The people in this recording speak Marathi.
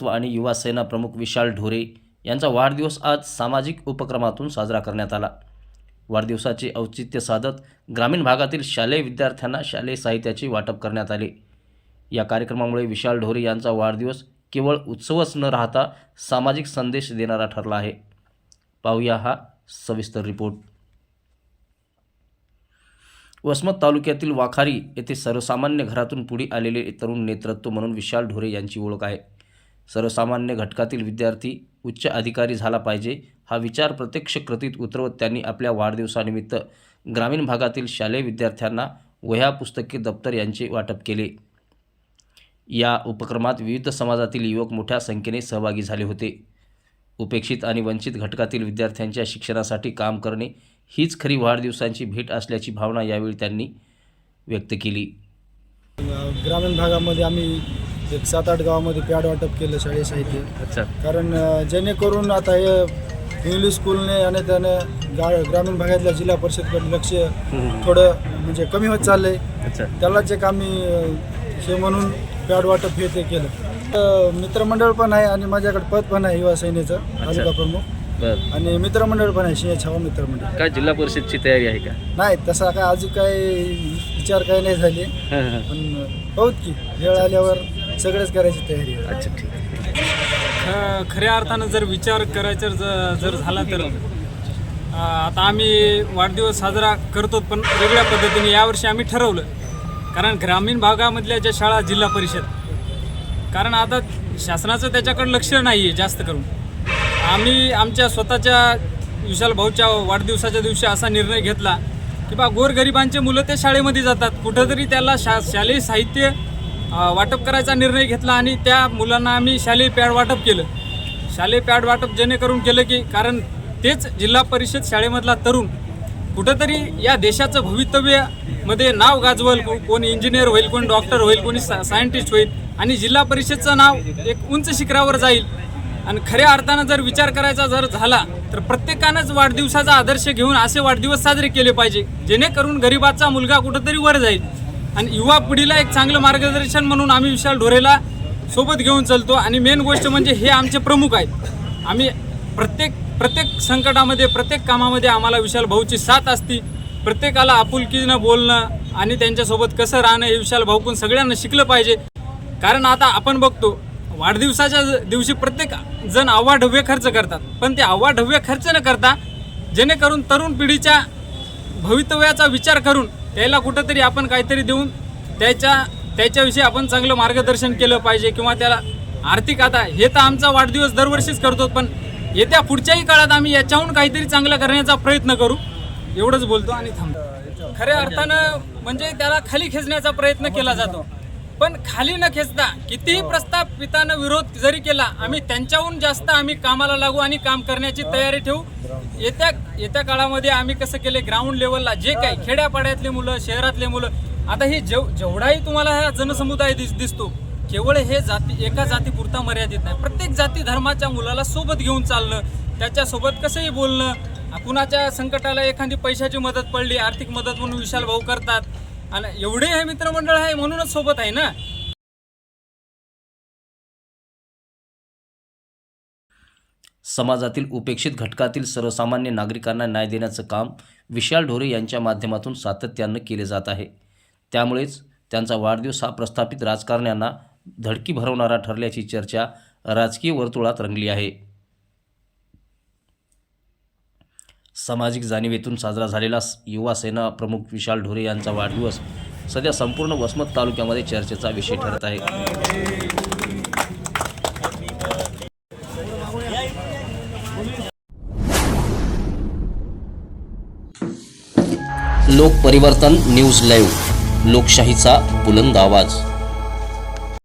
आणि युवा सेना प्रमुख विशाल ढोरे यांचा वाढदिवस आज सामाजिक उपक्रमातून साजरा करण्यात आला। वाढदिवसाचे औचित्य साधत ग्रामीण भागातील शालेय विद्यार्थ्यांना शालेय साहित्याचे वाटप करण्यात आले। या कार्यक्रमामुळे विशाल ढोरे यांचा वाढदिवस केवळ उत्सवच न राहता सामाजिक संदेश देणारा ठरला आहे। पाहूया हा सविस्तर रिपोर्ट। वसमत तालुक्यातील वाखारी येथे सर्वसामान्य घरातून पुढे आलेले तरुण नेतृत्व म्हणून विशाल ढोरे यांची ओळख आहे। सर्वसामान्य घटकातील विद्यार्थी उच्च अधिकारी झाला पाहिजे हा विचार प्रत्यक्ष कृतीत उतरवत त्यांनी आपल्या वाढदिवसानिमित्त ग्रामीण भागातील शालेय विद्यार्थ्यांना वह्या, पुस्तके, दप्तर यांचे वाटप केले। या उपक्रमात विविध समाजातील युवक मोठ्या संख्येने सहभागी झाले होते। उपेक्षित आणि वंचित घटकातील विद्यार्थ्यांच्या शिक्षणासाठी काम करणे हीच खरी वाढदिवसांची भेट असल्याची भावना यावेळी त्यांनी व्यक्त केली। ग्रामीण भागामध्ये आम्ही एक 7-8 गावामध्ये पॅड वाटप केलं शालेय साहित्य। अच्छा। कारण जेणेकरून आता हे इंग्लिश स्कूलने आणि त्याने ग्रामीण भागातल्या जिल्हा परिषदकडे लक्ष थोडं म्हणजे कमी होत चाललंय। अच्छा। त्यालाच एक आम्ही हे म्हणून पॅड वाटप हे ते केलं। मित्रमंडळ पण आहे आणि माझ्याकडे पद पण आहे युवा सेनेचं तालुका प्रमुख आणि मित्रमंडळ पण आहे सिंह छावा मित्रमंडळ। काय जिल्हा परिषदची तयारी आहे का? नाही, तसा काय अजून काय विचार काय नाही झाले, पण बहुत की वेळ आल्यावर सगळंच करायची तयारी आहे। अच्छा, ठीक आहे। खऱ्या अर्थानं जर विचार करायचा जर झाला तर आता आम्ही वाढदिवस साजरा करतो, पण वेगळ्या पद्धतीने यावर्षी आम्ही ठरवलं। कारण ग्रामीण भागामधल्या ज्या शाळा जिल्हा परिषद, कारण आता शासनाचं त्याच्याकडे लक्ष नाही आहे जास्त करून। आम्ही आमच्या स्वतःच्या विशाल भाऊच्या वाढदिवसाच्या दिवशी असा निर्णय घेतला की बा गोरगरिबांचे मुलं ते शाळेमध्ये जातात, कुठंतरी त्याला शालेय साहित्य वाटप करायचा निर्णय घेतला आणि त्या मुलांना आम्ही शालेय पॅड वाटप केलं। शालेय पॅड वाटप जेणेकरून केलं की कारण तेच जिल्हा परिषद शाळेमधला तरुण कुठंतरी या देशाचं भवितव्यामध्ये नाव गाजवल, कोणी इंजिनियर होईल, कोणी डॉक्टर होईल, कोणी सायंटिस्ट होईल आणि जिल्हा परिषदचं नाव एक उंच शिखरावर जाईल। आणि खऱ्या अर्थानं जर विचार करायचा जर झाला तर प्रत्येकानंच वाढदिवसाचा आदर्श घेऊन असे वाढदिवस साजरे केले पाहिजे, जेणेकरून गरिबाचा मुलगा कुठंतरी वर जाईल। आणि युवा पिढीला एक चांगलं मार्गदर्शन म्हणून आम्ही विशाल ढोरेला सोबत घेऊन चालतो। आणि मेन गोष्ट म्हणजे हे आमचे प्रमुख आहेत। आम्ही प्रत्येक संकटामध्ये, प्रत्येक कामामध्ये आम्हाला विशाल भाऊची साथ असती। प्रत्येकाला आपुलकीनं बोलणं आणि त्यांच्यासोबत कसं राहणं हे विशाल भाऊकडून सगळ्यांना शिकलं पाहिजे। कारण आता आपण बघतो वाढदिवसाच्या दिवशी प्रत्येक जण अवाढव्य खर्च करतात, पण ते अवाढव्य खर्च न करता जेणेकरून तरुण पिढीच्या भवितव्याचा विचार करून त्याला कुठंतरी आपण काहीतरी देऊन त्याच्याविषयी आपण चांगलं मार्गदर्शन केलं पाहिजे किंवा त्याला आर्थिक, आता हे तर आमचा वाढदिवस दरवर्षीच करतो, पण येत्या पुढच्याही काळात आम्ही याच्याहून काहीतरी चांगलं करण्याचा प्रयत्न करू, एवढंच बोलतो आणि थांबतो। खऱ्या अर्थानं म्हणजे त्याला खाली खेचण्याचा प्रयत्न केला जातो, पण खाली न खेचता कितीही प्रस्थापितानं विरोध जरी केला आम्ही त्यांच्याहून जास्त आम्ही कामाला लागू आणि काम करण्याची तयारी ठेवू। येत्या काळामध्ये आम्ही कसं केले ग्राउंड लेवलला जे काही खेड्यापाड्यातले मुलं, शहरातले मुलं, आता हे जेवढाही तुम्हाला हा जनसमुदाय दिसतो केवळ हे एका जातीपुरता मर्यादित नाही। प्रत्येक जाती धर्माच्या मुलाला सोबत घेऊन चालणं, त्याच्यासोबत कसंही बोलणं, कुणाच्या संकटाला एखादी पैशाची मदत पडली, आर्थिक मदत म्हणून विशाल भाऊ करतात आणि एवढे हे मित्रमंडळ आहे म्हणूनच सोबत आहे ना। समाजातील उपेक्षित घटकातील सर्वसामान्य नागरिकांना न्याय देण्याचं काम विशाल ढोरे यांच्या माध्यमातून सातत्यानं केले जात आहे। त्यामुळेच त्यांचा वाढदिवस हा प्रस्थापित राजकारण्यांना धडकी भरवणारा ठरल्याची चर्चा राजकीय वर्तुळात रंगली आहे। सामाजिक जाणीवेतून साजरा झालेला युवा सेना प्रमुख विशाल ढोरे यांचा वाढदिवस सध्या संपूर्ण वसमत तालुक्यामध्ये चर्चेचा विषय ठरत आहे। लोक परिवर्तन न्यूज लाईव्ह, लोकशाहीचा बुलंद आवाज।